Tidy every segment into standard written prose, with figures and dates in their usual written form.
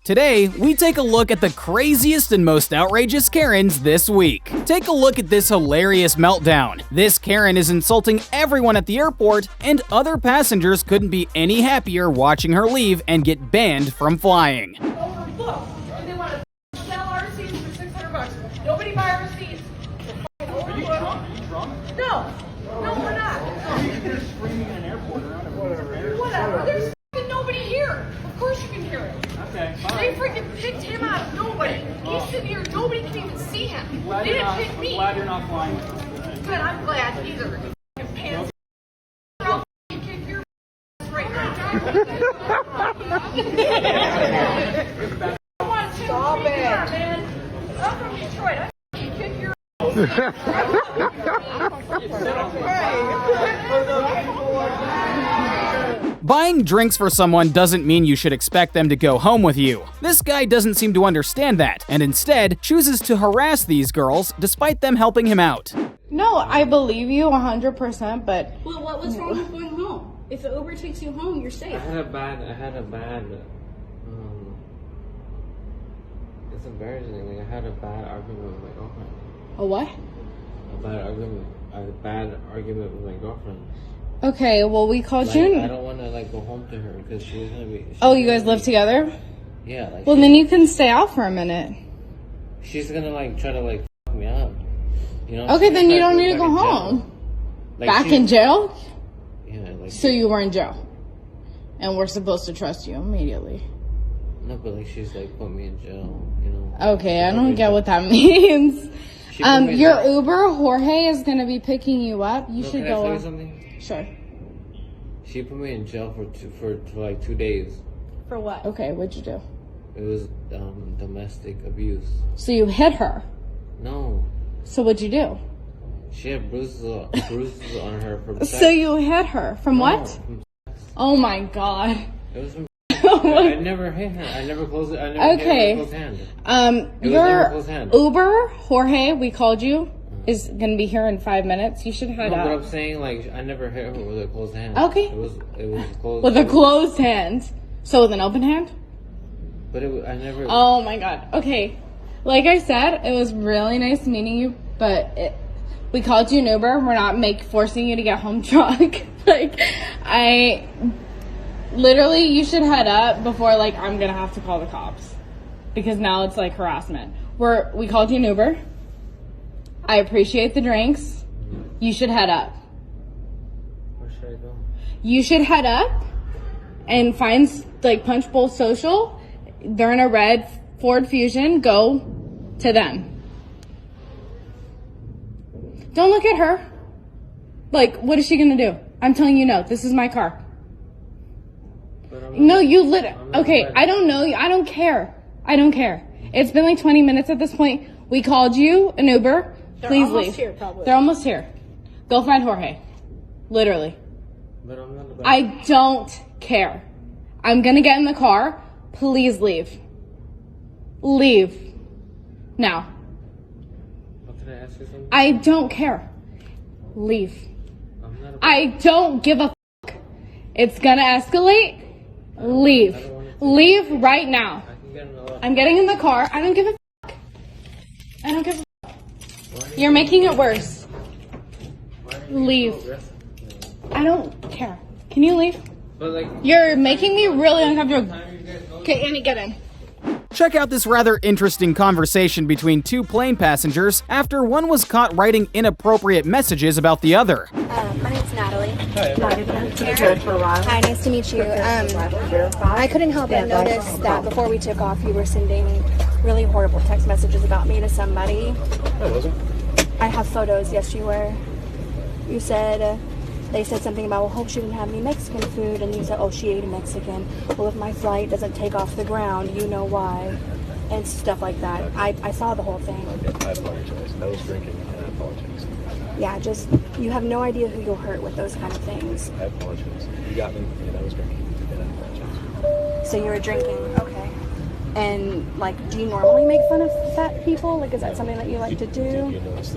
Today, we take a look at the craziest and most outrageous Karens this week. Take a look at this hilarious meltdown. This Karen is insulting everyone at the airport, and other passengers couldn't be any happier watching her leave and get banned from flying. Look, they want to sell our seats for $600. Nobody buy our seats. Are you drunk? Are you drunk? No, we're not. You can just screaming in an airport around and Whatever. There's nobody here. Of course you can hear it. Okay, They freaking picked him out of nobody. He's sitting here. Nobody can even see him. They didn't pick me. I'm glad you're not flying. Good. I'm glad either. You pants. I'll kick your right now. Stop it, man. I'm from Detroit. I kick your. Buying drinks for someone doesn't mean you should expect them to go home with you. This guy doesn't seem to understand that, and instead chooses to harass these girls despite them helping him out. No, I believe you 100%, but... Well, what was wrong with going home? If the Uber takes you home, you're safe. I had a bad, it's embarrassing. Like, I had a bad argument with my girlfriend. A what? A bad argument with my girlfriend. Okay, well, we called Like, you... I don't want to, like, go home to her because she's going to be... Oh, you guys live together? Yeah, like... Well, then you can stay out for a minute. She's going to, like, try to, like, fuck me up. You know? Okay, then you don't need to back go in jail. home. Like, Back in jail? Yeah, like... So you were in jail. And we're supposed to trust you immediately. No, but, like, she's, like, put me in jail, you know? Okay, I don't get what that means. She put me in Your jail. Uber, Jorge, is going to be picking you up. You should Can I go tell you up. something? Sure. She put me in jail for like 2 days. For what? Okay, what'd you do? It was domestic abuse. So you hit her. No, So what'd you do? she had bruises on her from sex. So you hit her. From No, what? from- Oh my god. It was from. Oh I my- never hit her. I never closed it. I never Okay. hit her closed hand. It was never Your closed hand. Uber, Jorge, we called you, is gonna be here in 5 minutes. You should head No, but out. I'm saying like I never hit her with a closed hand. Okay. It was closed. With a closed hand. So with an open hand? But I never. Oh my god. Okay. Like I said, it was really nice meeting you, but we called you an Uber. We're not forcing you to get home drunk. Literally, you should head up before I'm gonna have to call the cops. Because now it's harassment. We called you an Uber. I appreciate the drinks. You should head up. Where should I go? You should head up and find Punch Bowl Social. They're in a red Ford Fusion. Go to them. Don't look at her. What is she gonna do? I'm telling you no. This is my car. But No, you lit. Okay, ready. I don't know you. I don't care. It's been 20 minutes at this point. We called you an Uber. Please almost leave. here, probably. They're almost here. Go find Jorge. Literally. But I'm not about. I don't care. I'm gonna get in the car. Please leave. Leave. Now. What did I ask you something? I don't care. Leave. I'm not about. I don't give a fuck. It's gonna escalate. Leave. I don't wanna Leave right now. I can get another. I'm getting in the car. I don't give a fuck. I don't give a fuck. You're making it worse. Leave. I don't care. Can you leave? But You're making me really uncomfortable. Okay, Annie, get in. Check out this rather interesting conversation between two plane passengers after one was caught writing inappropriate messages about the other. My name's Natalie. Hi, nice to meet you. I couldn't help but notice that before we took off, you were sending really horrible text messages about me to somebody. I wasn't. I have photos. Yes, you were. You said, they said something about, well, hope she didn't have any Mexican food. And you said, oh, she ate a Mexican. Well, if my flight doesn't take off the ground, you know why. And stuff like that. I saw the whole thing. I apologize. I was drinking and I apologize. Yeah, just, you have no idea who you'll hurt with those kind of things. I apologize. You got me and I was drinking and I apologize. So you were drinking, okay. And like, do you normally make fun of fat people? Like, is that something that you like to do? Did you notice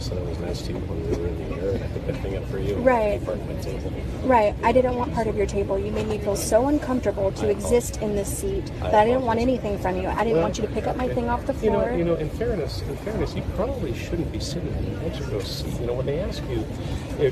that I was nice to you when we were in the air and I put that thing up for you? Right. Part of my table. Right. I didn't want part of your table. You made me feel so uncomfortable to exist in this seat that I didn't want anything from you. I didn't want you to pick up my thing off the floor. You know, in fairness, you probably shouldn't be sitting in an extra seat. You know, when they ask you,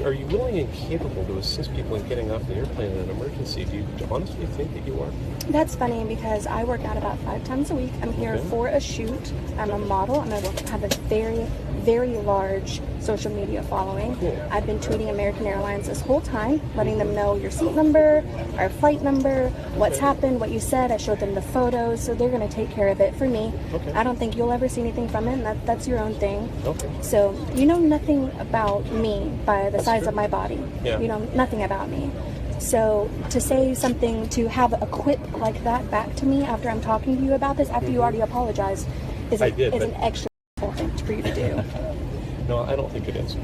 are you willing and capable to assist people in getting off the airplane in an emergency, do you honestly think that you are? That's funny because I work out about 5 times a week. I'm here for a shoot. I'm a model. I have a very, very large social media following. Cool. I've been tweeting American Airlines this whole time, letting them know your seat number, our flight number, what's happened, what you said. I showed them the photos, so they're going to take care of it for me. Okay. I don't think you'll ever see anything from it, and that's your own thing. Okay. So you know nothing about me by the size true. of my body. Yeah. You know nothing about me. So to say something, to have a quip like that back to me after I'm talking to you about this, after you already apologized, is an extra thing for you to do. No, I don't think it is.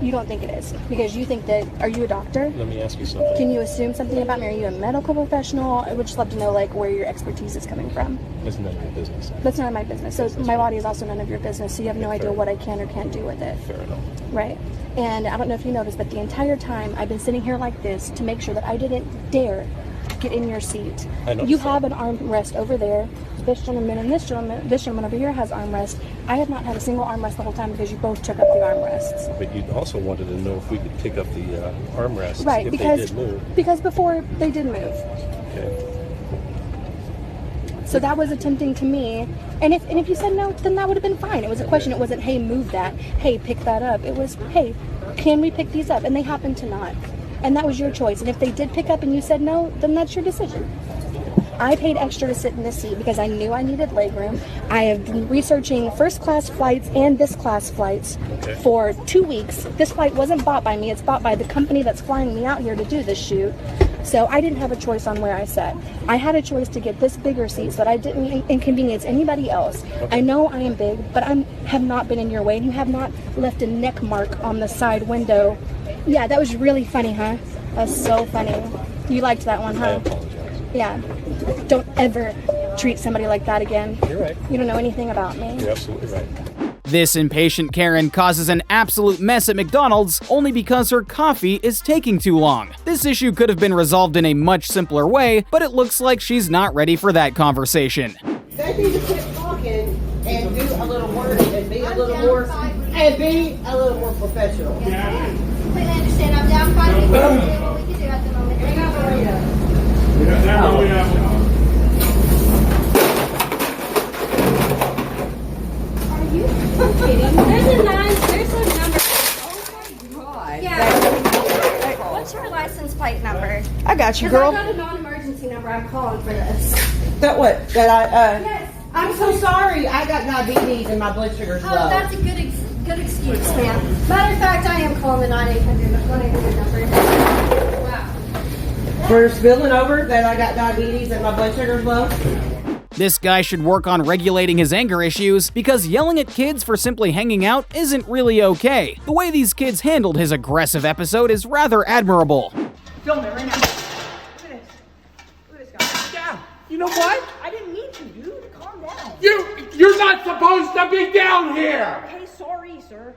You don't think it is because you think that, are you a doctor? Let me ask you something. Can you assume something about me? Are you a medical professional? I would just love to know like where your expertise is coming from. It's none of your business. That's none of my business. So my body is also none of your business. So you have no idea what I can or can't do with it. Fair enough. Right. And I don't know if you noticed, but the entire time I've been sitting here like this to make sure that I didn't dare get in your seat. You have an armrest over there. This gentleman and this gentleman over here has armrest. I have not had a single armrest the whole time because you both took up the armrests. But you also wanted to know if we could pick up the armrests Right, if because they did move. because before they did move. Okay. So that was tempting to me. And if you said no, then that would have been fine. It was a question. It wasn't, hey, move that. Hey, pick that up. It was, hey, can we pick these up? And they happened to not. And that was your choice. And if they did pick up and you said no, then that's your decision. I paid extra to sit in this seat because I knew I needed legroom. I have been researching first class flights and this class flights for 2 weeks. This flight wasn't bought by me. It's bought by the company that's flying me out here to do this shoot. So I didn't have a choice on where I sat. I had a choice to get this bigger seat so that I didn't inconvenience anybody else. I know I am big, but I have not been in your way. And you have not left a neck mark on the side window. Yeah, that was really funny, huh? That's so funny. You liked that one, huh? I apologize. Yeah. Don't ever treat somebody like that again. You're right. You don't know anything about me. You're absolutely right. This impatient Karen causes an absolute mess at McDonald's only because her coffee is taking too long. This issue could have been resolved in a much simpler way, but it looks like she's not ready for that conversation. They need to quit talking and do a little work and be a little more professional. Completely understand. I'm down 5 minutes. What we can do at the moment. Are you kidding? There's a number. Oh my god. Yeah. What's your license plate number? I got you, 'Cause girl. I got a non-emergency number. I'm calling for this. That what? That I. Yes. I'm so sorry. I got diabetes and my blood sugar's low. Oh, that's a good excuse, ma'am. Matter of fact, I am calling the 1-800 number. Wow. We're spilling over that I got diabetes and my blood sugar's low. This guy should work on regulating his anger issues because yelling at kids for simply hanging out isn't really okay. The way these kids handled his aggressive episode is rather admirable. Film it right now. Look at this. Look at this guy. Down. You know what? I didn't mean to, dude. Calm down. You're not supposed to be down here. Okay, sorry, sir.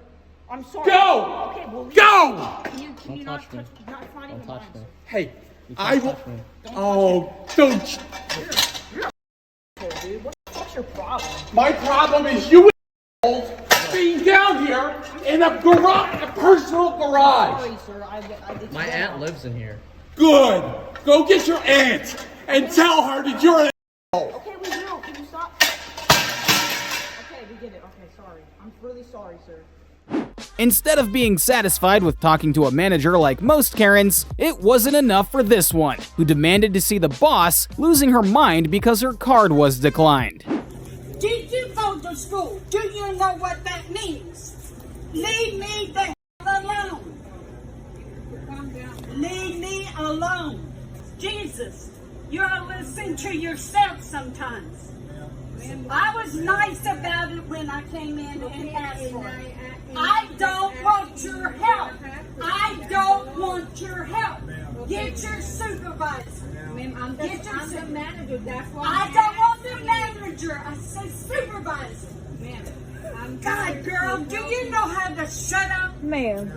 I'm sorry. Go. Okay, well, Go. Can you not touch me? Not funny. Don't touch me. Hey, You I can't will. touch me. Oh, don't. Dude, what's your problem? My problem is you being down here in a garage, a personal garage. Sorry, sir. I did My aunt lives in here. Good. Go get your aunt and tell her that you're an Okay, we will. Can you stop? Okay, we get it. Okay, sorry. I'm really sorry, sir. Instead of being satisfied with talking to a manager like most Karens, it wasn't enough for this one, who demanded to see the boss, losing her mind because her card was declined. Did you go to school? Do you know what that means? Leave me the hell alone. Leave me alone. Jesus, you ought to listen to yourself sometimes. I was nice about it when I came in and asked for it. I don't want your help. I don't want your help. Get your supervisor. Ma'am, I'm the manager. That's why. I don't want the manager. just shut up. Ma'am.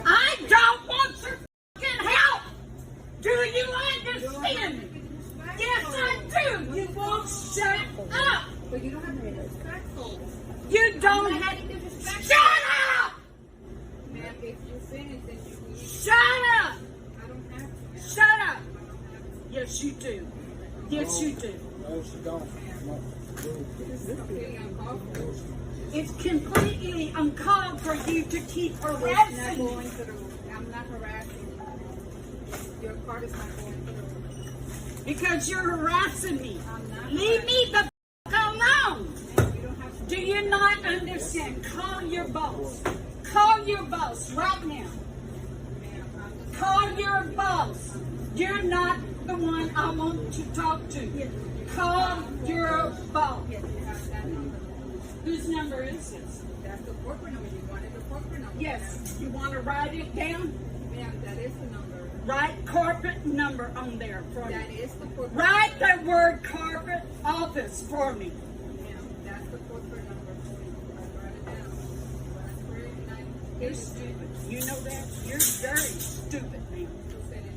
I don't want your fucking help. Do you understand me? Yes, I do. You won't shut up. But you don't have to be respectful. You don't have to. Shut up! Ma'am, if you finish, then you leave. Shut up! I don't have to. Shut up! Yes, you do. Yes, you do. No, she don't. This is completely uncalled for. It's completely uncalled for you to keep It's not harassing me. going through. I'm not harassing you. Your card is not going through. Because you're harassing me. I'm not Leave me the f*** alone. You don't have to. Do you not understand? Call your boss. Call your boss right now. Call your boss. You're not the one I want to talk to. Call your boss. Yes, you have that number. Whose number is this? That's the corporate number. You wanted the corporate number. Yes. You want to write it down? Ma'am, that is the number. Write corporate number on there for me. That is the corporate Write the word corporate office for me. Ma'am, that's the corporate number for you. I write it down. That's very nice. You're stupid. You know that? You're very stupid, man.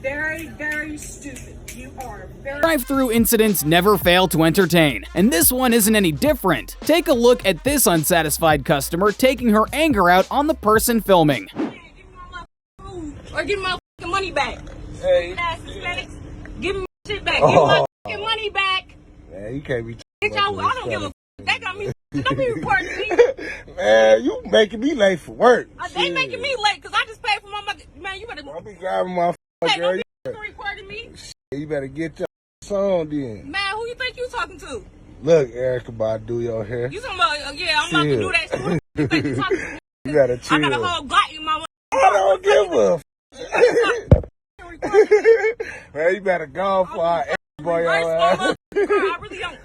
Very, very stupid. You are very... Drive-through incidents never fail to entertain, and this one isn't any different. Take a look at this unsatisfied customer taking her anger out on the person filming. Or give me my fucking money back. Hey. Give me my shit back. Give me my fucking money back. Man, you can't be. Bitch, I don't give a fuck. They got me. Don't be recording me. Man, you making me late for work. They making me late because I just paid for my mother. Man, you better. I'll be grabbing my Hey, girl. don't be recording me. You better get your song then. Man, who you think you talking to? Look, Erica, about do your hair. You talking about, yeah, I'm not gonna do that. Who you think you talking to? You gotta chill. I got a whole Glock in my I don't give a man, you better go for our boy. I really don't.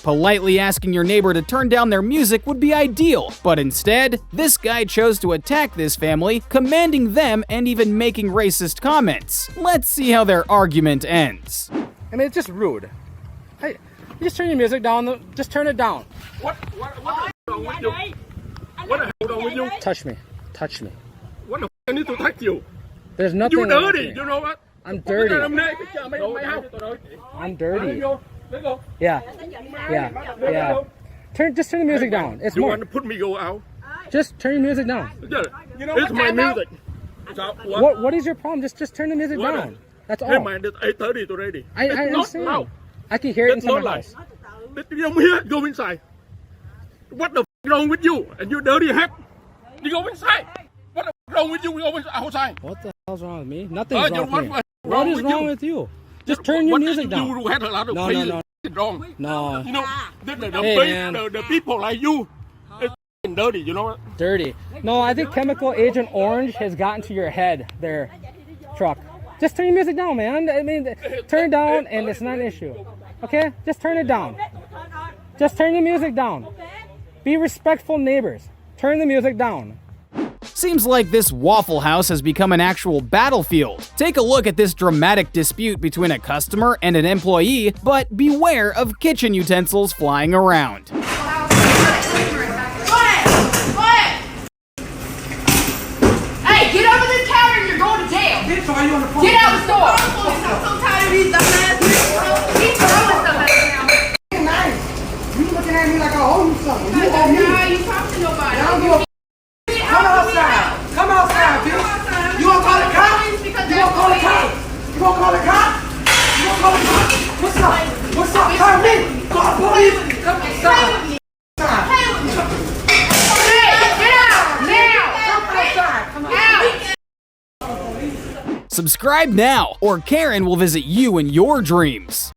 Politely asking your neighbor to turn down their music would be ideal, but instead, this guy chose to attack this family, commanding them and even making racist comments. Let's see how their argument ends. I mean, it's just rude. Hey, you just turn your music down. Just turn it down. What the wrong with you? What the hell wrong with you? Touch me. Touch me. What the f I need to touch you? There's nothing. You wrong with dirty, me. you know what? I'm dirty. I'm I'm dirty. Yeah. Yeah. Just turn the music down. It's You more. want to put me go out? Just turn your music down. Yeah. It's my music. So, What is your problem? Just turn the music down. That's Hey all. man, it's 8:30 already. I It's not understand. loud. I can hear it It's inside not my loud. house. You come here, go inside. What the f wrong with you? And you dirty hat. You go inside. What the f wrong with you? You go outside. What the hell's wrong with me? Nothing's wrong with me. What What is wrong with you? Just turn your music down. You had a lot of No, crazy no, shit wrong. No. You know, Hey, man. the people like you, it's dirty. You know what? Dirty. No, I think Chemical Agent Orange has gotten to your head there, truck. Just turn your music down, man. I mean, turn it down and it's not an issue. Okay? Just turn it down. Just turn the music down. Be respectful neighbors. Turn the music down. Seems like this Waffle House has become an actual battlefield. Take a look at this dramatic dispute between a customer and an employee, but beware of kitchen utensils flying around. Hey, get over this counter and you're going to jail. Get out the store. I'm so tired of these dumbass bitches. Keep throwing stuff at me now. You looking at me like I owe you something. You owe me. Nah, you talk to nobody. I don't give a Come outside. Come outside, bitch. You gonna call the cops? You gonna call the cops? You gonna call the cops? You gonna call the cops? What's up? What's up? Call me. Call the police. Come outside. Subscribe now, or Karen will visit you in your dreams.